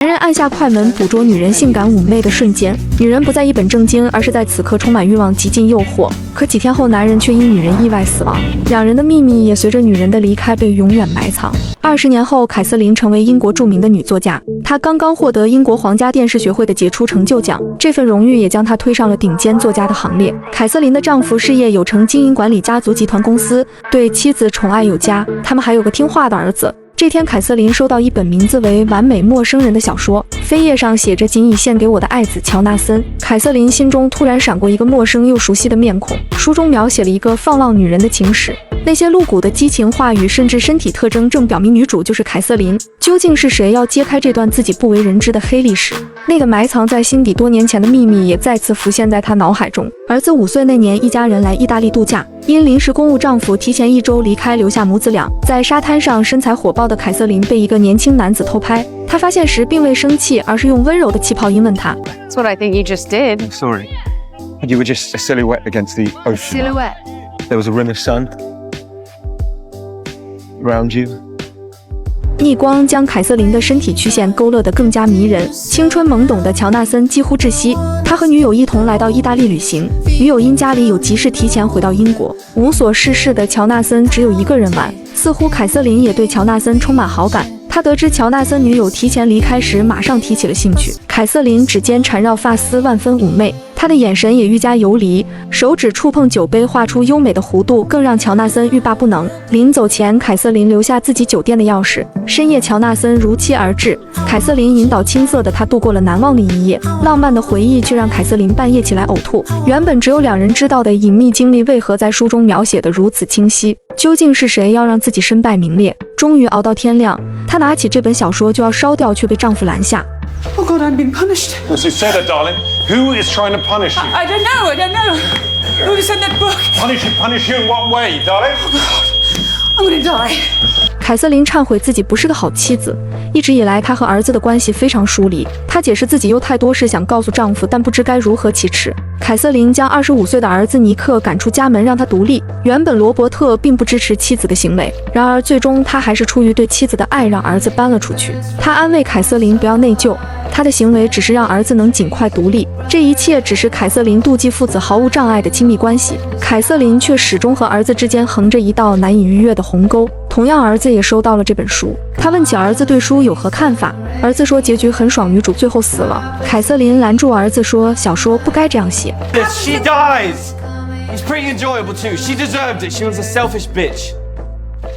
男人按下快门，捕捉女人性感妩媚的瞬间，女人不再一本正经，而是在此刻充满欲望，极尽诱惑。可几天后，男人却因女人意外死亡，两人的秘密也随着女人的离开被永远埋藏。20年后，凯瑟琳成为英国著名的女作家，她刚刚获得英国皇家电视学会的杰出成就奖，这份荣誉也将她推上了顶尖作家的行列。凯瑟琳的丈夫事业有成，经营管理家族集团公司，对妻子宠爱有加，他们还有个听话的儿子。这天，凯瑟琳收到一本名字为《完美陌生人》的小说，扉页上写着“仅以献给我的爱子乔纳森”。凯瑟琳心中突然闪过一个陌生又熟悉的面孔，书中描写了一个放浪女人的情史，那些露骨的激情话语甚至身体特征正表明女主就是凯瑟琳。究竟是谁要揭开这段自己不为人知的黑历史？那个埋藏在心底多年前的秘密也再次浮现在她脑海中。儿子5岁那年，一家人来意大利度假，因临时公务，丈夫提前1周离开，留下母子俩。在沙滩上，身材火爆的凯瑟琳被一个年轻男子偷拍，她发现时并未生气，而是用温柔的气泡音问他 That's what I think you just did. I'm sorry. You were just a silhouette against the ocean. Silhouette. There was a rim of sun around you. 逆光将凯瑟琳的身体曲线勾勒得更加迷人。青春懵懂的乔纳森几乎窒息，他和女友一同来到意大利旅行，女友因家里有急事提前回到英国。无所事事的乔纳森只有一个人玩，似乎凯瑟琳也对乔纳森充满好感。他得知乔纳森女友提前离开时，马上提起了兴趣。凯瑟琳指尖缠绕发丝，万分妩媚，她的眼神也愈加游离，手指触碰酒杯，画出优美的弧度，更让乔纳森欲罢不能。临走前，凯瑟琳留下自己酒店的钥匙。深夜，乔纳森如期而至，凯瑟琳引导青涩的他度过了难忘的一夜。浪漫的回忆却让凯瑟琳半夜起来呕吐。原本只有两人知道的隐秘经历，为何在书中描写得如此清晰？究竟是谁要让自己身败名裂？终于熬到天亮，她拿起这本小说就要烧掉，却被丈夫拦下。Oh God, I'm being punished. As you said it, darling. Who is trying to punish you? I don't know. Who sent that book? Punish you in what way, darling? I'm gonna die. 凯瑟琳忏悔自己不是个好妻子，一直以来她和儿子的关系非常疏离。她解释自己有太多事想告诉丈夫，但不知该如何启齿。凯瑟琳将25岁的儿子尼克赶出家门，让他独立。原本罗伯特并不支持妻子的行为，然而最终他还是出于对妻子的爱，让儿子搬了出去。他安慰凯瑟琳不要内疚，他的行为只是让儿子能尽快独立。这一切只是凯瑟琳妒忌父子毫无障碍的亲密关系，凯瑟琳却始终和儿子之间横着一道难以逾越的鸿沟。同样，儿子也收到了这本书。他问起儿子对书有何看法，儿子说结局很爽，女主最后死了。凯瑟琳拦住儿子说，小说不该这样写。 She dies! It's pretty enjoyable too. She deserved it. She was a selfish bitch.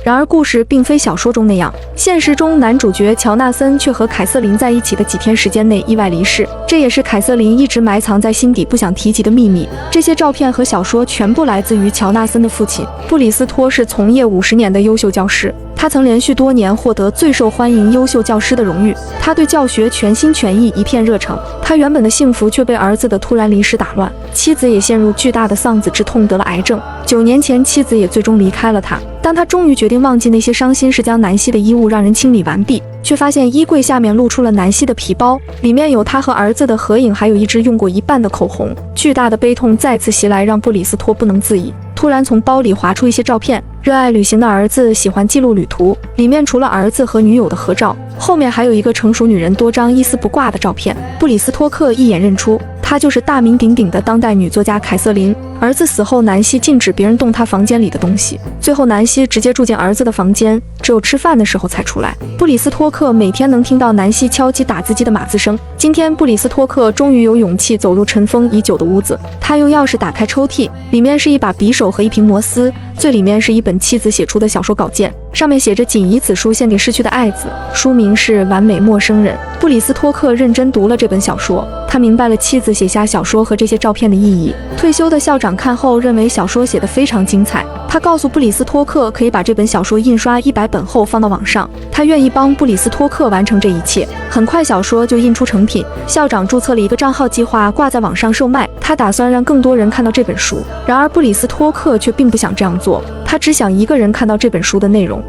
然而故事并非小说中那样，现实中男主角乔纳森却和凯瑟琳在一起的几天时间内意外离世，这也是凯瑟琳一直埋藏在心底不想提及的秘密。这些照片和小说全部来自于乔纳森的父亲布里斯托，是从业50年的优秀教师，他曾连续多年获得最受欢迎优秀教师的荣誉，他对教学全心全意，一片热诚。他原本的幸福却被儿子的突然离世打乱，妻子也陷入巨大的丧子之痛，得了癌症。9年前，妻子也最终离开了他。当他终于决定忘记那些伤心事，将南希的衣物让人清理完毕，却发现衣柜下面露出了南希的皮包，里面有他和儿子的合影，还有一支用过一半的口红。巨大的悲痛再次袭来，让布里斯托不能自已，突然从包里划出一些照片。热爱旅行的儿子喜欢记录旅途，里面除了儿子和女友的合照，后面还有一个成熟女人多张一丝不挂的照片。布里斯托克一眼认出，她就是大名鼎鼎的当代女作家凯瑟琳。儿子死后，南希禁止别人动她房间里的东西，最后南希直接住进儿子的房间，只有吃饭的时候才出来。布里斯托克每天能听到南希敲击打字机的码字声。今天布里斯托克终于有勇气走入尘封已久的屋子，他用钥匙打开抽屉，里面是一把匕首和一瓶摩丝，最里面是一本妻子写出的小说稿件，上面写着仅以此书献给逝去的爱子，书名是《完美陌生人》。布里斯托克认真读了这本小说，他明白了妻子写下小说和这些照片的意义。退休的校长看后认为小说写得非常精彩，他告诉布里斯托克可以把这本小说印刷100本后放到网上，他愿意帮布里斯托克完成这一切。很快小说就印出成品，校长注册了一个账号，计划挂在网上售卖，他打算让更多人看到这本书。然而布里斯托克却并不想这样做，他只想一个人看到这本书的内容。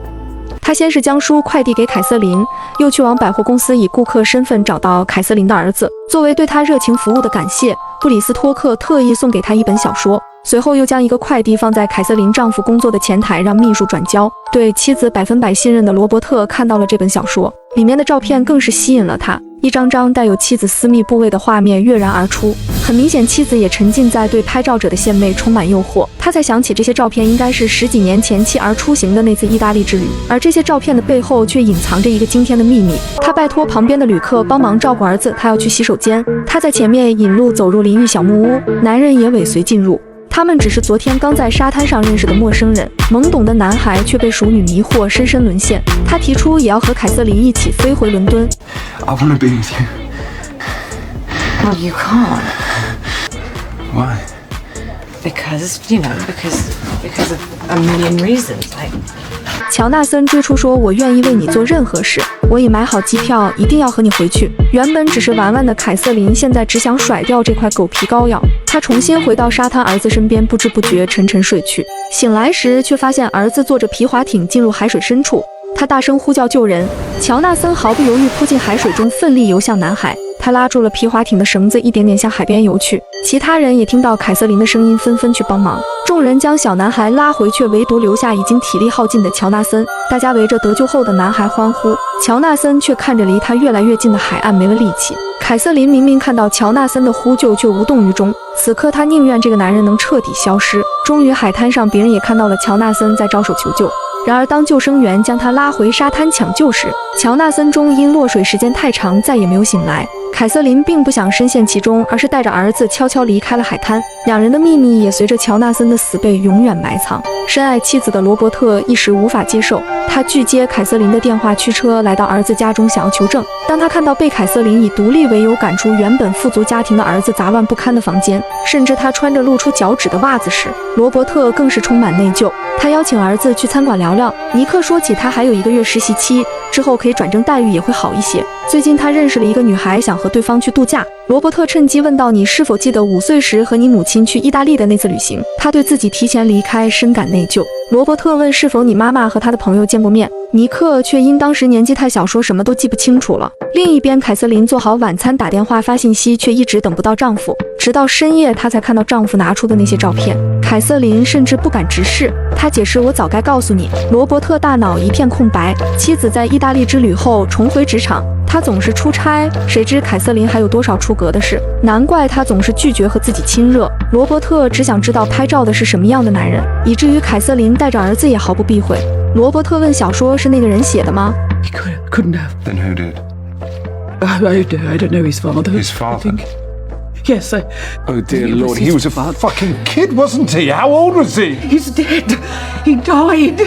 他先是将书快递给凯瑟琳，又去往百货公司以顾客身份找到凯瑟琳的儿子。作为对他热情服务的感谢，布里斯托克特意送给他一本小说，随后又将一个快递放在凯瑟琳丈夫工作的前台，让秘书转交。对妻子100%信任的罗伯特看到了这本小说，里面的照片更是吸引了他。一张张带有妻子私密部位的画面跃然而出。很明显，妻子也沉浸在对拍照者的献媚充满诱惑。他才想起这些照片应该是10几年前妻儿出行的那次意大利之旅，而这些照片的背后却隐藏着一个惊天的秘密。他拜托旁边的旅客帮忙照顾儿子，他要去洗手间。他在前面引路走入淋浴小木屋，男人也尾随进入。他们只是昨天刚在沙滩上认识的陌生人，懵懂的男孩却被熟女迷惑，深深沦陷。他提出也要和凯瑟琳一起飞回伦敦。I want to be with you. Well, you can't. Why? Because of a million reasons. Like, 乔纳森追出说：“我愿意为你做任何事，我已买好机票，一定要和你回去。”原本只是玩玩的凯瑟琳，现在只想甩掉这块狗皮膏药。她重新回到沙滩儿子身边，不知不觉沉沉睡去。醒来时，却发现儿子坐着皮划艇进入海水深处。他大声呼叫救人，乔纳森毫不犹豫扑进海水中，奋力游向男孩。他拉住了皮划艇的绳子，一点点向海边游去。其他人也听到凯瑟琳的声音，纷纷去帮忙。众人将小男孩拉回，却唯独留下已经体力耗尽的乔纳森。大家围着得救后的男孩欢呼，乔纳森却看着离他越来越近的海岸，没了力气。凯瑟琳明明看到乔纳森的呼救，却无动于衷。此刻她宁愿这个男人能彻底消失。终于海滩上，别人也看到了乔纳森在招手求救。然而当救生员将他拉回沙滩抢救时，乔纳森终因落水时间太长，再也没有醒来。凯瑟琳并不想深陷其中，而是带着儿子悄悄离开了海滩。两人的秘密也随着乔纳森的死被永远埋藏。深爱妻子的罗伯特一时无法接受，他拒接凯瑟琳的电话，驱车来到儿子家中想要求证。当他看到被凯瑟琳以独立为由赶出原本富足家庭的儿子杂乱不堪的房间，甚至他穿着露出脚趾的袜子时，罗伯特更是充满内疚。他邀请儿子去餐馆聊聊。尼克说起他还有1个月实习期，之后可以转正，待遇也会好一些。最近他认识了一个女孩，想和对方去度假。罗伯特趁机问道：“你是否记得5岁时和你母亲去意大利的那次旅行？”他对自己提前离开深感内疚。罗伯特问是否你妈妈和她的朋友见过面，尼克却因当时年纪太小，说什么都记不清楚了。另一边，凯瑟琳做好晚餐，打电话发信息，却一直等不到丈夫，直到深夜她才看到丈夫拿出的那些照片。凯瑟琳甚至不敢直视，她解释：“我早该告诉你。”罗伯特大脑一片空白。妻子在意大利之旅后重回职场，他总是出差，谁知凯瑟琳还有多少出格的事？难怪他总是拒绝和自己亲热。罗伯特只想知道拍照的是什么样的男人，以至于凯瑟琳带着儿子也毫不避讳。罗伯特问：“小说是那个人写的吗？” He couldn't have. Then who did? I don't know his father. His I father? think. Yes, Oh dear It was Lord, his he was a father. fucking kid, wasn't he? How old was he? he's dead. He died.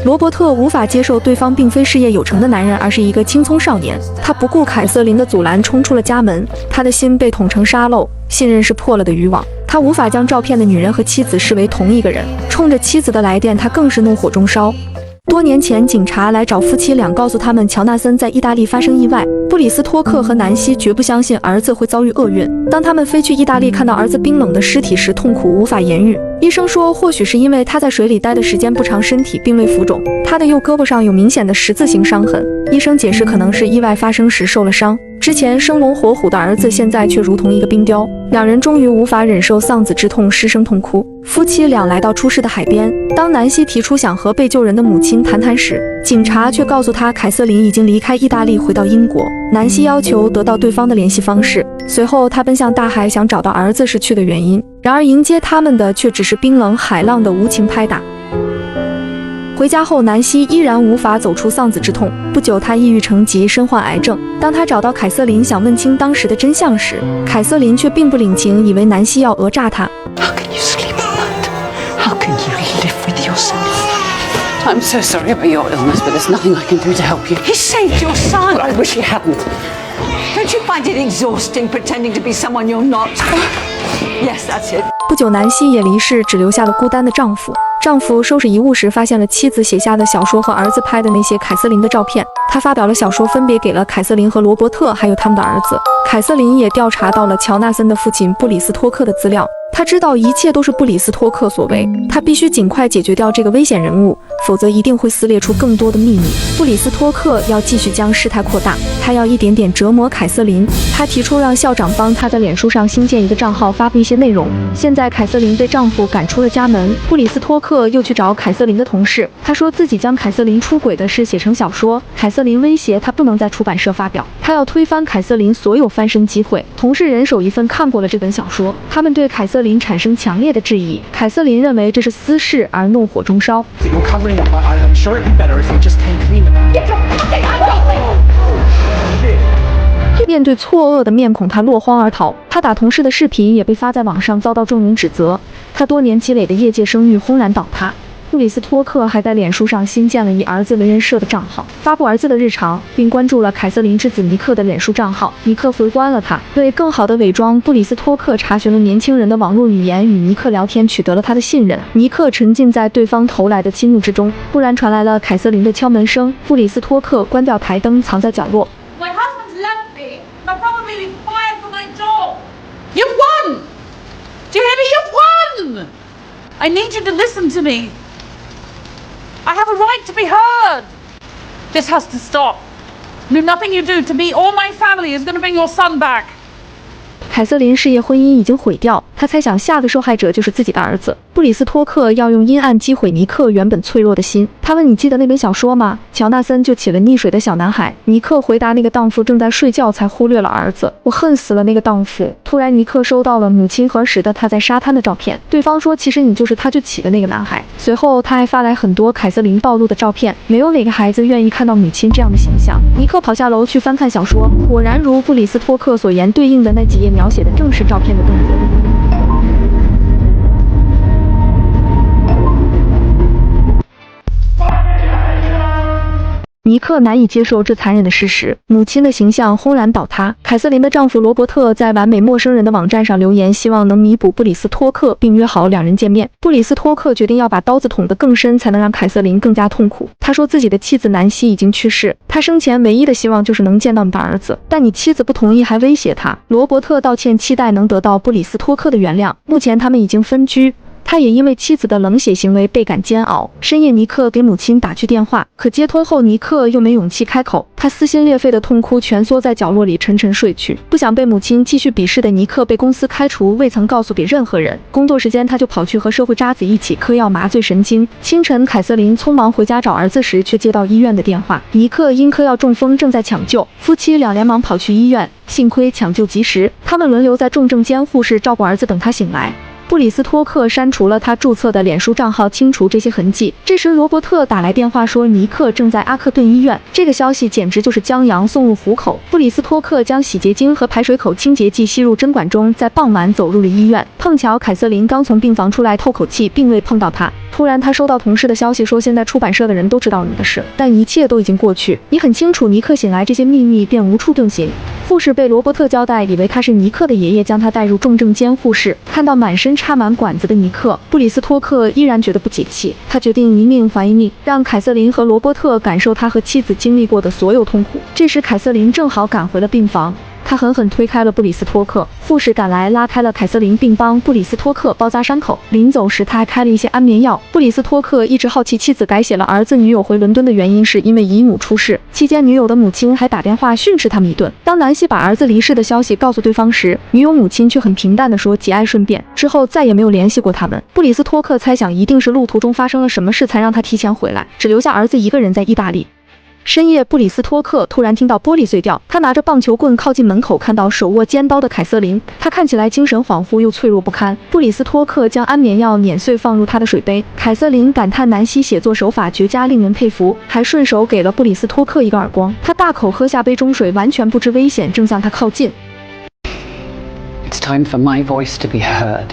罗伯特无法接受对方并非事业有成的男人，而是一个青葱少年。他不顾凯瑟琳的阻拦，冲出了家门。他的心被捅成沙漏，信任是破了的渔网。他无法将照片的女人和妻子视为同一个人。冲着妻子的来电，他更是怒火中烧。多年前，警察来找夫妻俩，告诉他们乔纳森在意大利发生意外。布里斯托克和南希绝不相信儿子会遭遇厄运。当他们飞去意大利，看到儿子冰冷的尸体时，痛苦无法言喻。医生说，或许是因为他在水里待的时间不长，身体并未浮肿。他的右胳膊上有明显的十字形伤痕，医生解释可能是意外发生时受了伤。之前生龙活虎的儿子，现在却如同一个冰雕。两人终于无法忍受丧子之痛，失声痛哭。夫妻俩来到出事的海边，当南希提出想和被救人的母亲谈谈时，警察却告诉他凯瑟琳已经离开意大利，回到英国。南希要求得到对方的联系方式，随后他奔向大海，想找到儿子逝去的原因。然而迎接他们的却只是冰冷海浪的无情拍打。回家后，南希依然无法走出丧子之痛。不久，她抑郁成疾，身患癌症。当她找到凯瑟琳，想问清当时的真相时，凯瑟琳却并不领情，以为南希要讹诈她。how can you sleep at night? How can you live with yourself? I'm so sorry about your illness, but there's nothing I can do to help you. He saved your son. I wish he hadn't. Don't you find it exhausting pretending to be someone you're not? Yes, that's it. 不久，南希也离世，只留下了孤单的丈夫。丈夫收拾遗物时，发现了妻子写下的小说和儿子拍的那些凯瑟琳的照片。他发表了小说，分别给了凯瑟琳和罗伯特，还有他们的儿子。凯瑟琳也调查到了乔纳森的父亲布里斯托克的资料。他知道一切都是布里斯托克所为，他必须尽快解决掉这个危险人物，否则一定会撕裂出更多的秘密。布里斯托克要继续将事态扩大，他要一点点折磨凯瑟琳。他提出让校长帮他在脸书上新建一个账号，发布一些内容。现在凯瑟琳被丈夫赶出了家门，布里斯托克又去找凯瑟琳的同事，他说自己将凯瑟琳出轨的事写成小说。凯瑟琳威胁他不能在出版社发表，他要推翻凯瑟琳所有翻身机会。同事人手一份看过了这本小说，他们对凯瑟琳产生强烈的质疑。凯瑟琳认为这是私事而怒火中烧。 You're covering up. I'm sure it'd be better if you just came clean. Get your fucking hands off me! 面对错愕的面孔，他落荒而逃。他打同事的视频也被发在网上，遭到众人指责。他多年积累的业界声誉轰然倒塌。布里斯托克还在脸书上新建了以儿子为人设的账号，发布儿子的日常，并关注了凯瑟琳之子尼克的脸书账号。尼克回关了他。为更好的伪装，布里斯托克查询了年轻人的网络语言，与尼克聊天，取得了他的信任。尼克沉浸在对方投来的激怒之中。突然传来了凯瑟琳的敲门声，布里斯托克关掉台灯，藏在角落。 My husband's left me. I'll probably be fired from my job. You've won! Do you hear me? You've won! I need you to listen to me. I have a right to be heard. This has to stop. Nothing you do to me or my family is going to bring your son back. 凯瑟琳事业婚姻已经毁掉，她猜想下个受害者就是自己的儿子。布里斯托克要用阴暗击毁尼克原本脆弱的心。他问：“你记得那本小说吗？”乔纳森就起了溺水的小男孩。尼克回答：“那个荡妇正在睡觉，才忽略了儿子。我恨死了那个荡妇。”突然，尼克收到了母亲和时的他在沙滩的照片。对方说：“其实你就是他就起的那个男孩。”随后，他还发来很多凯瑟琳暴露的照片。没有哪个孩子愿意看到母亲这样的形象。尼克跑下楼去翻看小说，果然如布里斯托克所言，对应的那几页描写的正是照片的动作。尼克难以接受这残忍的事实，母亲的形象轰然倒塌。凯瑟琳的丈夫罗伯特在完美陌生人的网站上留言，希望能弥补布里斯托克，并约好两人见面。布里斯托克决定要把刀子捅得更深，才能让凯瑟琳更加痛苦。他说自己的妻子南希已经去世，他生前唯一的希望就是能见到你的儿子，但你妻子不同意，还威胁他。罗伯特道歉，期待能得到布里斯托克的原谅。目前他们已经分居。他也因为妻子的冷血行为倍感煎熬。深夜，尼克给母亲打去电话，可接通后，尼克又没勇气开口。他撕心裂肺的痛哭，蜷缩在角落里沉沉睡去。不想被母亲继续鄙视的尼克被公司开除，未曾告诉给任何人。工作时间，他就跑去和社会渣子一起嗑药麻醉神经。清晨，凯瑟琳匆忙回家找儿子时，却接到医院的电话，尼克因嗑药中风，正在抢救。夫妻俩连忙跑去医院，幸亏抢救及时，他们轮流在重症监护室照顾儿子，等他醒来。布里斯托克删除了他注册的脸书账号，清除这些痕迹。这时，罗伯特打来电话说尼克正在阿克顿医院。这个消息简直就是将羊送入虎口。布里斯托克将洗洁精和排水口清洁剂吸入针管中，在傍晚走入了医院。碰巧凯瑟琳刚从病房出来透口气，并未碰到他。突然，他收到同事的消息，说现在出版社的人都知道你的事，但一切都已经过去。你很清楚，尼克醒来，这些秘密便无处遁形。护士被罗伯特交代，以为他是尼克的爷爷，将他带入重症监护室。看到满身插满管子的尼克，布里斯托克依然觉得不解气。他决定一命还一命，让凯瑟琳和罗伯特感受他和妻子经历过的所有痛苦。这时，凯瑟琳正好赶回了病房。他狠狠推开了布里斯托克，护士赶来拉开了凯瑟琳，并帮布里斯托克包扎伤口。临走时，他还开了一些安眠药。布里斯托克一直好奇妻子改写了儿子女友回伦敦的原因，是因为姨母出事。期间，女友的母亲还打电话训斥他们一顿。当南希把儿子离世的消息告诉对方时，女友母亲却很平淡地说节哀顺变，之后再也没有联系过他们。布里斯托克猜想一定是路途中发生了什么事，才让他提前回来，只留下儿子一个人在意大利。深夜，布里斯托克突然听到玻璃碎掉，他拿着棒球棍靠近门口，看到手握尖刀的凯瑟琳，他看起来精神恍惚又脆弱不堪。布里斯托克将安眠药碾碎放入他的水杯。凯瑟琳感叹南希写作手法绝佳，令人佩服，还顺手给了布里斯托克一个耳光。他大口喝下杯中水，完全不知危险正向他靠近。 It's time for my voice to be heard.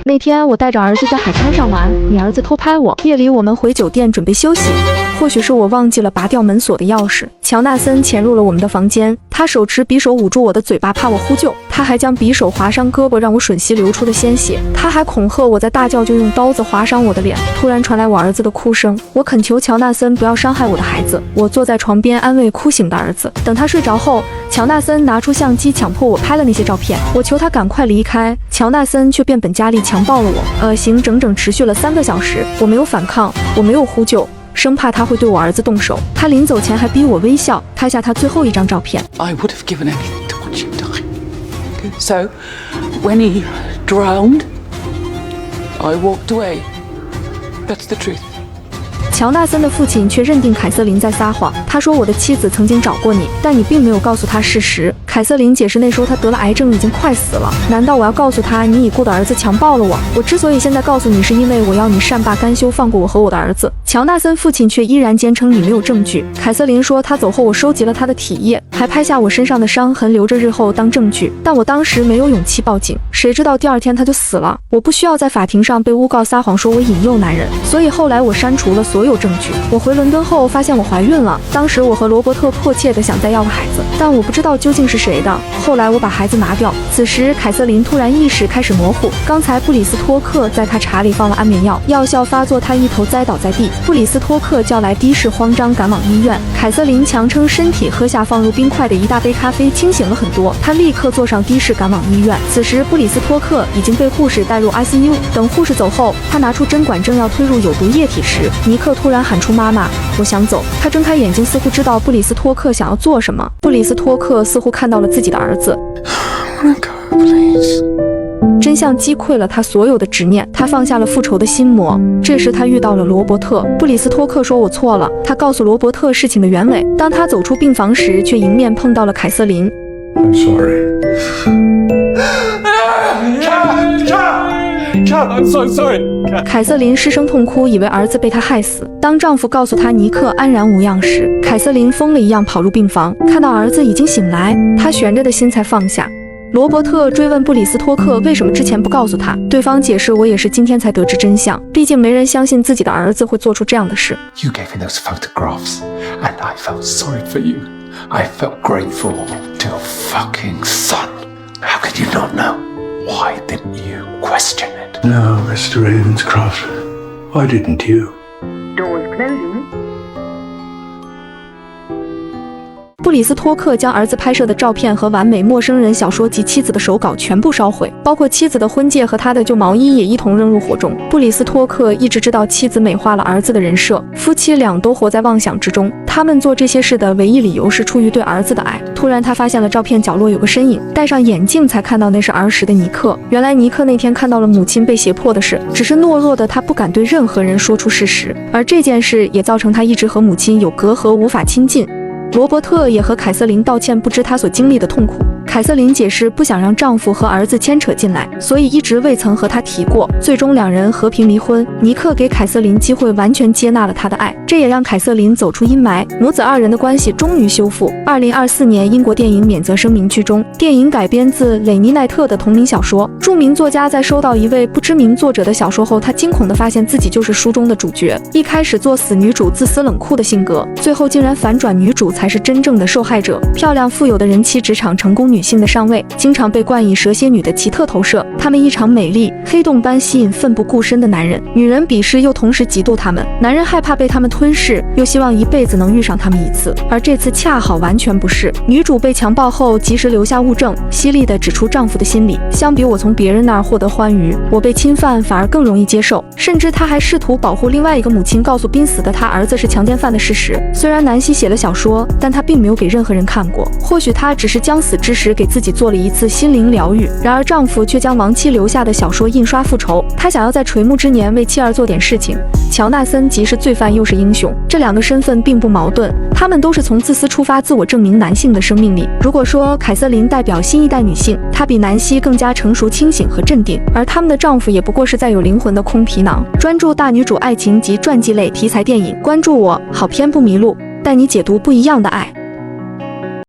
那天我带着儿子在海滩上玩，你儿子偷拍我。夜里我们回酒店准备休息，或许是我忘记了拔掉门锁的钥匙。乔纳森潜入了我们的房间，她手持匕首捂住我的嘴巴，怕我呼救。她还将匕首划伤胳膊，让我吮吸流出的鲜血。她还恐吓我在大叫就用刀子划伤我的脸。突然传来我儿子的哭声，我恳求乔纳森不要伤害我的孩子。我坐在床边安慰哭醒的儿子。等他睡着后，乔纳森拿出相机强迫我拍了那些照片。我求他赶快离开，乔纳森却变本加厉强暴了我。恶行整整持续了3个小时，我没有反抗，我没有呼救，生怕他会对我儿子动手。他临走前还逼我微笑，拍下他最后一张照片。 I would have given anything to watch him die. So, when he drowned, I walked away. That's the truth. 乔纳森的父亲却认定凯瑟琳在撒谎，他说我的妻子曾经找过你，但你并没有告诉他事实。凯瑟琳解释那时候他得了癌症，已经快死了。难道我要告诉他你已故的儿子强暴了我？我之所以现在告诉你，是因为我要你善罢甘休，放过我和我的儿子。乔纳森父亲却依然坚称你没有证据。凯瑟琳说他走后我收集了他的体液，还拍下我身上的伤痕，留着日后当证据。但我当时没有勇气报警，谁知道第2天他就死了。我不需要在法庭上被诬告撒谎说我引诱男人，所以后来我删除了所有证据。我回伦敦后发现我怀孕了，当时我和罗伯特迫切地想再要个孩子，但我不知道究竟是谁的。后来我把孩子拿掉。此时凯瑟琳突然意识开始模糊，刚才布里斯托克在她茶里放了安眠药，药效发作，她一头栽倒在地。布里斯托克叫来的士，慌张赶往医院。凯瑟琳强撑身体喝下放入冰块的一大杯咖啡，清醒了很多。她立刻坐上的士赶往医院。此时布里斯托克已经被护士带入 ICU。等护士走后，她拿出针管正要推入有毒液体时，尼克突然喊出妈妈，我想走。他睁开眼睛，似乎知道布里斯托克想要做什么。布里斯托克似乎看到了自己的儿子。真相击溃了他所有的执念，他放下了复仇的心魔。这时他遇到了罗伯特。布里斯托克说我错了，他告诉罗伯特事情的原委。当他走出病房时，却迎面碰到了凯瑟琳。 I'm sorry. I'm so sorry. 凯瑟琳失声痛哭，以为儿子被她害死。当丈夫告诉她尼克安然无恙时，凯瑟琳疯了一样跑入病房，看到儿子已经醒来，她悬着的心才放下。罗伯特追问布里斯托克为什么之前不告诉他，对方解释我也是今天才得知真相，毕竟没人相信自己的儿子会做出这样的事。 You gave me those photographs, and I felt sorry for you. I felt grateful to your fucking son. How could you not know? Why didn't you question it? No, Mr. Ravenscroft. Why didn't you? Doors closing. 布里斯托克将儿子拍摄的照片和完美陌生人小说及妻子的手稿全部烧毁，包括妻子的婚戒和他的旧毛衣也一同扔入火中。布里斯托克一直知道妻子美化了儿子的人设，夫妻俩都活在妄想之中。他们做这些事的唯一理由是出于对儿子的爱。突然他发现了照片角落有个身影，戴上眼镜才看到那是儿时的尼克。原来尼克那天看到了母亲被胁迫的事，只是懦弱的他不敢对任何人说出事实，而这件事也造成他一直和母亲有隔阂，无法亲近。罗伯特也和凯瑟琳道歉，不知他所经历的痛苦。凯瑟琳解释不想让丈夫和儿子牵扯进来，所以一直未曾和他提过。最终两人和平离婚。尼克给凯瑟琳机会，完全接纳了他的爱，这也让凯瑟琳走出阴霾，母子二人的关系终于修复。2024年，英国电影免责声明剧中，电影改编自雷尼奈特的同名小说。著名作家在收到一位不知名作者的小说后，他惊恐地发现自己就是书中的主角。一开始作死女主自私冷酷的性格，最后竟然反转，女主才是真正的受害者。漂亮富有的人妻，职场成功女性的上位，经常被冠以蛇蝎女的奇特投射。她们异常美丽，黑洞般吸引奋不顾身的男人，女人鄙视又同时嫉妒她们，男人害怕被她们吞噬，又希望一辈子能遇上她们一次。而这次恰好完全不是。女主被强暴后及时留下物证，犀利地指出丈夫的心理。相比我从别人那儿获得欢愉，我被侵犯反而更容易接受。甚至她还试图保护另外一个母亲，告诉濒死的她儿子是强奸犯的事实。虽然南希写了小说，但她并没有给任何人看过。或许她只是将死之时给自己做了一次心灵疗愈。然而丈夫却将亡妻留下的小说印刷复仇，他想要在垂暮之年为妻儿做点事情。乔纳森既是罪犯又是英雄，这两个身份并不矛盾，他们都是从自私出发，自我证明男性的生命力。如果说凯瑟琳代表新一代女性，她比南希更加成熟、清醒和镇定，而他们的丈夫也不过是载有灵魂的空皮囊。专注大女主爱情及传记类题材电影，关注我，好片不迷路，带你解读不一样的爱。